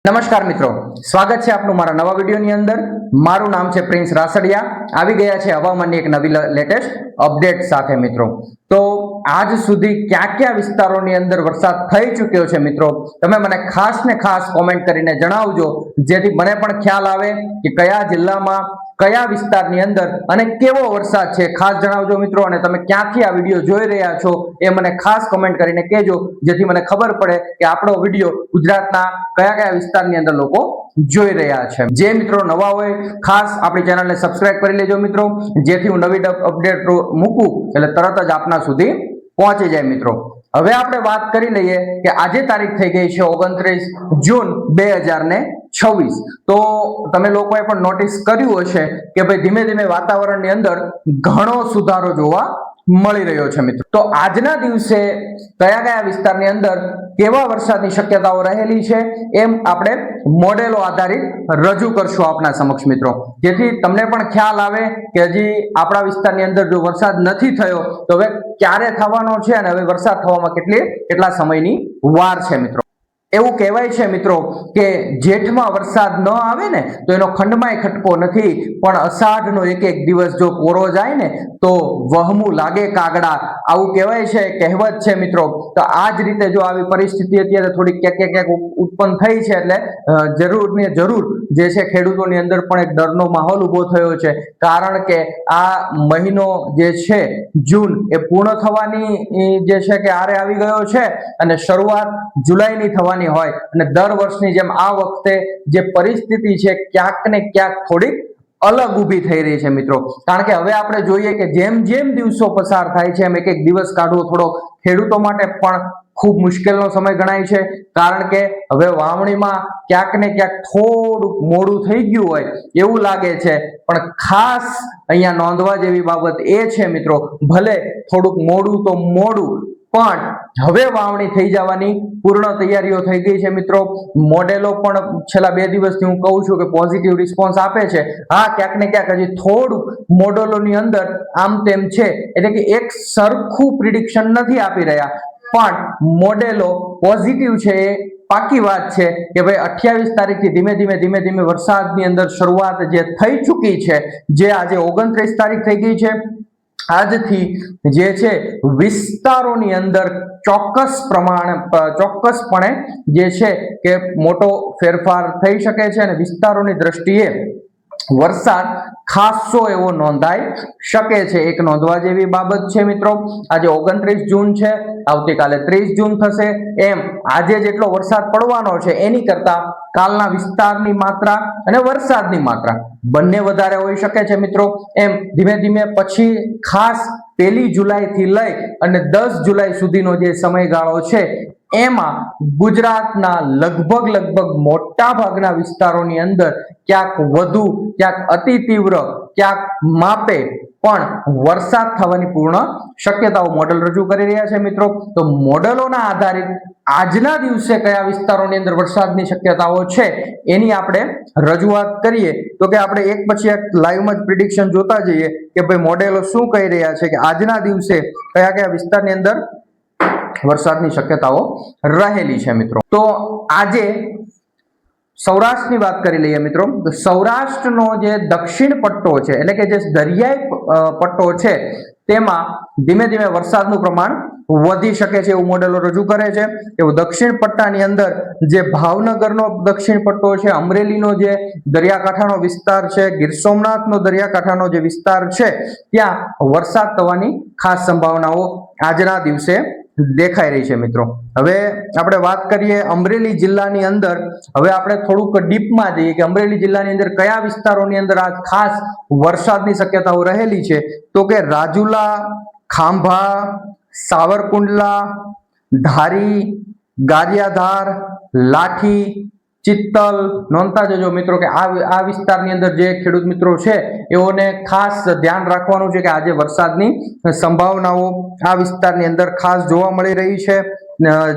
નમસ્કાર મિત્રો, સ્વાગત છે આપનું મારા નવા વિડીયોની અંદર। મારું નામ છે પ્રિન્સ રાસડિયા। આવી ગયા છે હવામાનની એક નવી લેટેસ્ટ અપડેટ સાથે મિત્રો। તો આજ સુધી ક્યાં ક્યાં વિસ્તારોની અંદર વરસાદ થઈ ચૂક્યો છે મિત્રો, તમે મને ખાસ ને ખાસ કોમેન્ટ કરીને જણાવજો, જેથી મને પણ ખ્યાલ આવે કે કયા જિલ્લામાં કયા વિસ્તારની અંદર અને કેવો વરસાદ છે, ખાસ જણાવજો મિત્રો। અને તમે ક્યાંથી આ વિડીયો જોઈ રહ્યા છો એ મને ખાસ કોમેન્ટ કરીને કહેજો, જેથી મને ખબર પડે કે આપણો વિડીયો ગુજરાતના કયા કયા વિસ્તારની અંદર લોકો જોઈ રહ્યા છે। જે મિત્રો નવા હોય ખાસ આપણી ચેનલને સબસ્ક્રાઇબ કરી લેજો મિત્રો, જેથી હું નવી અપડેટ મૂકું એટલે તરત જ આપના સુધી પહોંચી જાય મિત્રો। હવે આપણે વાત કરી લઈએ કે આજે તારીખ થઈ ગઈ છે 29 જૂન 2026। તો તમે લોકોએ પણ નોટિસ કર્યું હશે કે ભાઈ ધીમે ધીમે વાતાવરણની અંદર ઘણો સુધારો જોવા મળી રહ્યો છે મિત્રો। તો આજના દિવસે કયા કયા વિસ્તારની અંદર કેવા વરસાદની શક્યતાઓ રહેલી છે એમ આપણે મોડેલો આધારિત રજૂ કરશું આપના સમક્ષ મિત્રો, જેથી તમને પણ ખ્યાલ આવે કે હજી આપણા વિસ્તારની અંદર જો વરસાદ નથી થયો તો હવે ક્યારે થવાનો છે અને હવે વરસાદ થવામાં કેટલા સમયની વાર છે મિત્રો। એવું કહેવાય છે મિત્રો કે જેઠમાં વરસાદ ન આવે ને તો એનો ખંડમાંય ખટકો નથી, પણ અષાઢનો એક એક દિવસ જો કોરો જાય ને તો વહમું લાગે કાગડા, આવું કહેવાય છે, કહેવત છે મિત્રો। તો આ જ રીતે જો આવી પરિસ્થિતિ અત્યારે થોડી ક્યાંક ઉત્પન્ન થઈ છે, એટલે જરૂર ને જરૂર જે છે ખેડૂતોની અંદર પણ એક ડરનો માહોલ ઉભો થયો છે, કારણ કે આ મહિનો જે છે જૂન એ પૂર્ણ થવાની જે છે કે આરે આવી ગયો છે અને શરૂઆત જુલાઈની થવાની હોય, અને દર વર્ષની જેમ આ વખતે જે પરિસ્થિતિ છે ક્યાંક ને ક્યાંક થોડીક અલગ ઊભી થઈ રહી છે મિત્રો। કારણ કે હવે આપણે જોઈએ કે જેમ જેમ દિવસો પસાર થાય છે એમ એક એક દિવસ કાઢવો થોડો ખેડૂતો માટે પણ ખૂબ મુશ્કેલનો સમય ગણાય છે, કારણ કે હવે વાવણીમાં ક્યાંક ને ક્યાંક થોડુંક મોડું થઈ ગયું હોય એવું લાગે છે। પણ ખાસ અહીંયા નોંધવા જેવી બાબત એ છે મિત્રો, ભલે થોડુંક મોડું તો મોડું, પણ હવે વાવણી થઈ જવાની પૂર્ણ તૈયારીઓ થઈ ગઈ છે મિત્રો। મોડેલો પણ છેલ્લા 2 દિવસથી હું કહું છું કે પોઝિટિવ રિસ્પોન્સ આપે છે। હા, ક્યાંક ને ક્યાંક હજી થોડું મોડેલોની અંદર આમ તેમ છે, એટલે કે એક સરખું પ્રિડિક્શન નથી આપી રહ્યા, પણ મોડેલો પોઝિટિવ છે એ પાકી વાત છે કે ભાઈ 28 તારીખથી ધીમે ધીમે વરસાદની અંદર શરૂઆત જે થઈ ચૂકી છે, જે આજે 29 તારીખ થઈ ગઈ છે, આજથી જે છે વિસ્તારોની અંદર ચોક્કસપણે જે છે કે મોટો ફેરફાર થઈ શકે છે અને વિસ્તારોની દ્રષ્ટિએ વરસાદ ખાસો એવો નોંધાઈ શકે છે। એક નોંધવા જેવી બાબત છે મિત્રો, આજે 29 જૂન છે, આવતીકાલે 30 જૂન થશે, એમ આજે જેટલો વરસાદ પડવાનો છે એની કરતા કાલના વિસ્તારની માત્રા અને વરસાદની માત્રા બંને વધારે હોઈ શકે છે મિત્રો। એમ ધીમે ધીમે પછી ખાસ 1 જુલાઈથી લઈ અને 10 જુલાઈ સુધીનો જે સમયગાળો છે એમાં ગુજરાતના લગભગ મોટા ભાગના વિસ્તારોની અંદર ક્યાંક વધુ, ક્યાંક અતિ તીવ્ર, ક્યાંક માપે પણ વરસાદ થવાની પૂર્ણ શક્યતાઓ મોડેલ રજૂ કરી રહ્યા છે મિત્રો। તો મોડેલોના આધારિત આજના દિવસે કયા વિસ્તારોની અંદર વરસાદની શક્યતાઓ છે એની આપણે રજૂઆત કરીએ તો કે આપણે એક પછી એક લાઈવમાં જ પ્રિડિક્શન જોતા જઈએ કે ભાઈ મોડેલો શું કહી રહ્યા છે કે આજના દિવસે કયા કયા વિસ્તારની અંદર વરસાદની શક્યતાઓ રહેલી છે મિત્રો। તો આજે સૌરાષ્ટ્રની વાત કરી લઈએ મિત્રો, તો સૌરાષ્ટ્રનો જે દક્ષિણ પટ્ટો છે, એટલે કે જે દરિયાઈ પટ્ટો છે, તેમાં ધીમે ધીમે વરસાદનું પ્રમાણ વધી શકે છે એવું મોડેલો રજૂ કરે છે। એવું દક્ષિણ પટ્ટાની અંદર જે ભાવનગરનો દક્ષિણ પટ્ટો છે, અમરેલીનો જે દરિયાકાંઠાનો વિસ્તાર છે, ગીર સોમનાથનો દરિયાકાંઠાનો જે વિસ્તાર છે, ત્યાં વરસાદ થવાની ખાસ સંભાવનાઓ આજના દિવસે દેખાઈ રહી છે મિત્રો। હવે આપણે વાત કરીએ અમરેલી જિલ્લાની અંદર, હવે આપણે થોડુંક ડીપમાં જઈએ કે અમરેલી જિલ્લાની અંદર કયા વિસ્તારોની અંદર આ ખાસ વરસાદની શક્યતાઓ રહેલી છે, તો કે રાજુલા, ખાંભા, સાવરકુંડલા, ધારી, ગારિયાધાર, લાઠી, ચિત્તલ, નોંધતા જજો મિત્રો કે આ વિસ્તારની અંદર જે ખેડૂત મિત્રો છે એઓને ખાસ ધ્યાન રાખવાનું છે કે આજે વરસાદની સંભાવનાઓ આ વિસ્તારની અંદર ખાસ જોવા મળી રહી છે,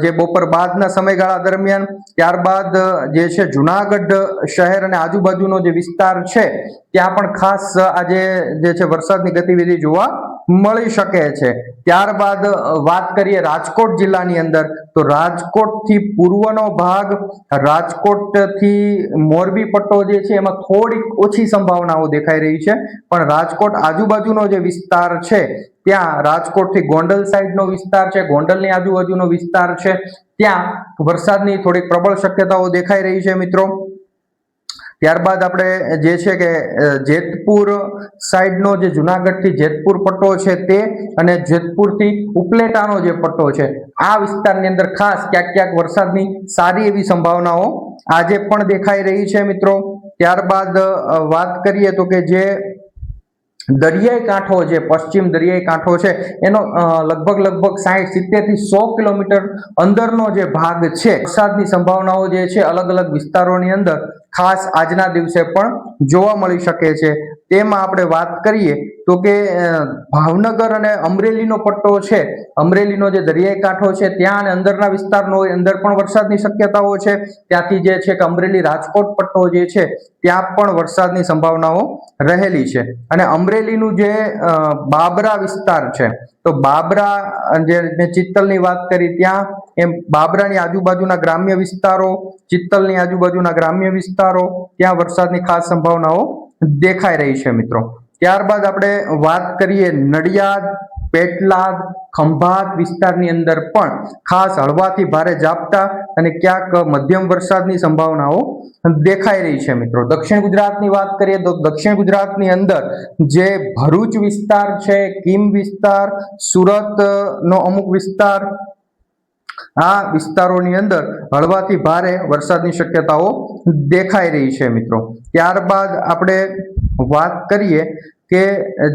જે બપોર બાદના સમયગાળા દરમિયાન। ત્યારબાદ જે છે જુનાગઢ શહેર અને આજુબાજુનો જે વિસ્તાર છે ત્યાં પણ ખાસ આજે જે છે વરસાદની ગતિવિધિ જોવા મળી શકે છે. ત્યારબાદ વાત કરીએ રાજકોટ જિલ્લાની અંદર, તો રાજકોટથી પૂર્વનો ભાગ, રાજકોટથી મોરબી પટ્ટો જે છે એમાં થોડીક ઓછી સંભાવનાઓ દેખાઈ રહી છે, પણ રાજકોટ આજુબાજુનો જે વિસ્તાર છે ત્યાં રાજકોટથી ગોંડલ સાઈડનો વિસ્તાર છે, ગોંડલની આજુબાજુનો વિસ્તાર છે, ત્યાં વરસાદની થોડીક પ્રબળ શક્યતાઓ દેખાઈ રહી છે મિત્રો. ત્યારબાદ આપણે જે છે કે જેતપુર સાઈડનો જે જુનાગઢથી જેતપુર પટ્ટો છે તે, અને જેતપુરથી ઉપલેટાનો જે પટ્ટો છે, આ વિસ્તારની અંદર ખાસ ક્યાંક ક્યાંક વરસાદની સારી એવી સંભાવનાઓ આજે પણ દેખાઈ રહી છે મિત્રો. ત્યારબાદ વાત કરીએ તો કે જે દરિયાઈ કાંઠો, જે પશ્ચિમ દરિયાઈ કાંઠો છે એનો લગભગ 60-70 થી 100 કિલોમીટર અંદરનો જે ભાગ છે, વરસાદની સંભાવનાઓ જે છે અલગ અલગ વિસ્તારોની અંદર ખાસ આજના દિવસે પણ જોવા મળી શકે છે. તેમાં આપણે વાત કરીએ તો કે ભાવનગર અને અમરેલીનો પટ્ટો છે, અમરેલીનો જે દરિયાઈ કાંઠો છે ત્યાં અને અંદરના વિસ્તારનો અંદર પણ વરસાદની શક્યતાઓ છે. ત્યાંથી જે છે કે અમરેલી રાજકોટ પટ્ટો જે છે ત્યાં પણ વરસાદની સંભાવનાઓ રહેલી છે. અને અમરેલીનું જે બાબરા વિસ્તાર છે, તો બાબરા, જે મેં ચિત્તલની વાત કરી ત્યાં, એમ બાબરાની આજુબાજુના ગ્રામ્ય વિસ્તારો, ચિત્તલની આજુબાજુના ગ્રામ્ય વિસ્તારો, ત્યાં વરસાદની ખાસ સંભાવનાઓ દેખાઈ રહી છે મિત્રો. ત્યારબાદ આપણે વાત કરીએ નડિયાદ, પેટલાદ, ખંભાત વિસ્તારની અંદર પણ ખાસ હળવાથી ભારે ઝાપટા અને ક્યાંક મધ્યમ વરસાદની સંભાવનાઓ દેખાઈ રહી છે મિત્રો. દક્ષિણ ગુજરાતની વાત કરીએ તો દક્ષિણ ગુજરાતની અંદર જે ભરૂચ વિસ્તાર છે, કીમ વિસ્તાર, સુરતનો અમુક વિસ્તાર, આ વિસ્તારોની અંદર હળવાથી ભારે વરસાદની શક્યતાઓ દેખાઈ રહી છે મિત્રો. ત્યારબાદ આપણે વાત કરીએ કે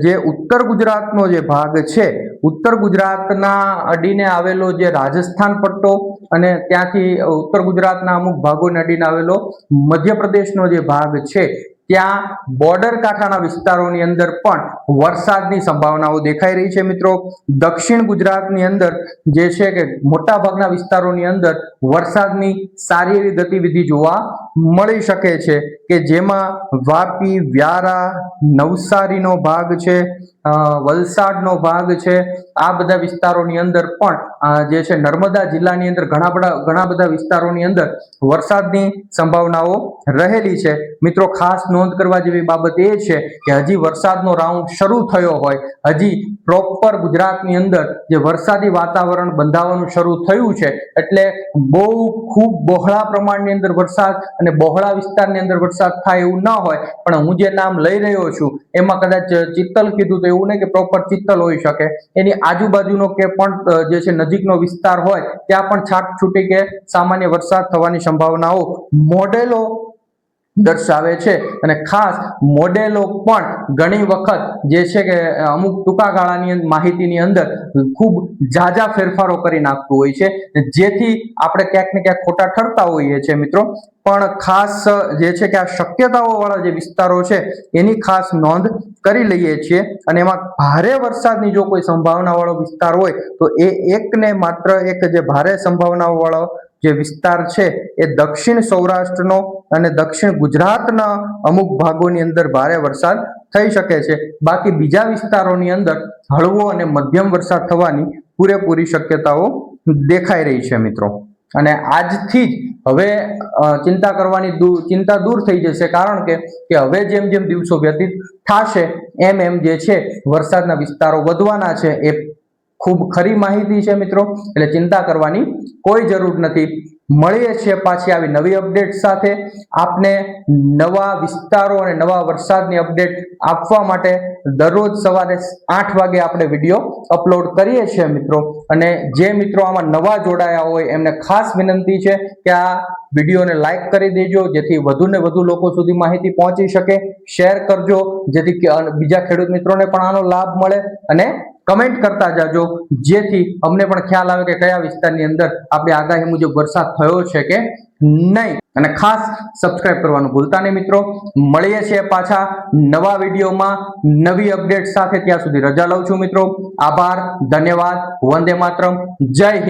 જે ઉત્તર ગુજરાતનો જે ભાગ છે, ઉત્તર ગુજરાતના અડીને આવેલો જે રાજસ્થાન પટ્ટો, અને ત્યાંથી ઉત્તર ગુજરાતના અમુક ભાગોને અડીને આવેલો મધ્યપ્રદેશનો જે ભાગ છે, ત્યાં બોર્ડર કાંઠાના વિસ્તારોની અંદર પણ વરસાદની સંભાવનાઓ દેખાઈ રહી છે મિત્રો. દક્ષિણ ગુજરાતની અંદર જે છે કે મોટા ભાગના વિસ્તારોની અંદર વરસાદની સારી એવી ગતિવિધિ જોવા મળી શકે છે, કે જેમાં વાપી, વ્યારા, નવસારીનો ભાગ છે, વલસાડનો ભાગ છે, આ બધા વિસ્તારોની અંદર પણ જે છે નર્મદા જિલ્લાની અંદર ઘણા બધા વિસ્તારોની અંદર વરસાદની સંભાવનાઓ રહેલી છે મિત્રો. ખાસ નોંધ કરવા જેવી બાબત એ છે કે હજી વરસાદનો રાઉન્ડ શરૂ થયો હોય, હજી પ્રોપર ગુજરાતની અંદર જે વરસાદી વાતાવરણ બંધાવાનું શરૂ થયું છે, એટલે બહુ ખૂબ બહોળા પ્રમાણની અંદર વરસાદ અને બહોળા વિસ્તારની અંદર વરસાદ થાય એવું ન હોય. પણ હું જે નામ લઈ રહ્યો છું એમાં કદાચ ચિત્તલ કીધું તો એવું નહીં કે પ્રોપર ચિત્તલ હોઈ શકે, એની આજુબાજુનો કે પણ જે છે નજીકનો વિસ્તાર હોય ત્યાં પણ છાંટછૂટી કે સામાન્ય વરસાદ થવાની સંભાવનાઓ મોડેલો દર્શાવે છે. અને ખાસ મોડેલો પણ ઘણી વખત જે છે કે અમુક ટૂંકા ગાળાની માહિતીની અંદર ખૂબ ઝાઝા ફેરફારો કરી નાખતું હોય છે, જેથી આપણે ક્યાંક ને ક્યાંક ખોટા ઠરતા હોઈએ છીએ મિત્રો. પણ ખાસ જે છે કે આ શક્યતાઓ વાળા જે વિસ્તારો છે એની ખાસ નોંધ કરી લઈએ છીએ. અને એમાં ભારે વરસાદની જો કોઈ સંભાવના વાળો વિસ્તાર હોય તો એ એકને માત્ર એક જે ભારે સંભાવનાઓ વાળો જે વિસ્તાર છે એ દક્ષિણ સૌરાષ્ટ્રનો અને દક્ષિણ ગુજરાતના અમુક ભાગોની અંદર ભારે વરસાદ થઈ શકે છે. બાકી બીજા વિસ્તારોની અંદર હળવો અને મધ્યમ વરસાદ થવાની પૂરેપૂરી શક્યતાઓ દેખાઈ રહી છે મિત્રો. અને આજથી જ હવે ચિંતા દૂર થઈ જશે, કારણ કે હવે જેમ જેમ દિવસો વ્યતીત થશે એમ જે છે વરસાદના વિસ્તારો વધવાના છે. એ ખૂબ ખરી માહિતી છે મિત્રો, એટલે ચિંતા કરવાની કોઈ જરૂર નથી. મળીએ છીએ પાછી આવી નવી અપડેટ સાથે. આપને નવા વિસ્તારો અને નવા વરસાદની અપડેટ આપવા માટે દરરોજ સવારે 8 વાગે આપણે વિડીયો અપલોડ કરીએ છીએ મિત્રો. અને જે મિત્રો આમાં નવા જોડાયા હોય એમને ખાસ વિનંતી છે કે આ વિડીયોને લાઈક કરી દેજો, જેથી વધુ ને વધુ લોકો સુધી માહિતી પહોંચી શકે. શેર કરજો જેથી બીજા ખેડૂત મિત્રોને પણ આનો લાભ મળે, અને કમેન્ટ કરતા જાજો, જેથી અમને પણ ખ્યાલ આવે કે કયા વિસ્તારની અંદર આપણે આગાહી મુજબ વરસાદ થયો છે કે નહીં. અને ખાસ સબસ્ક્રાઇબ કરવાનું ભૂલતા નહીં મિત્રો. મળીએ છીએ પાછા નવા વિડીયોમાં નવી અપડેટ સાથે. ત્યાં સુધી રજા લઉં છું મિત્રો. આભાર, ધન્યવાદ, વંદે માતરમ, જય હિન્દ.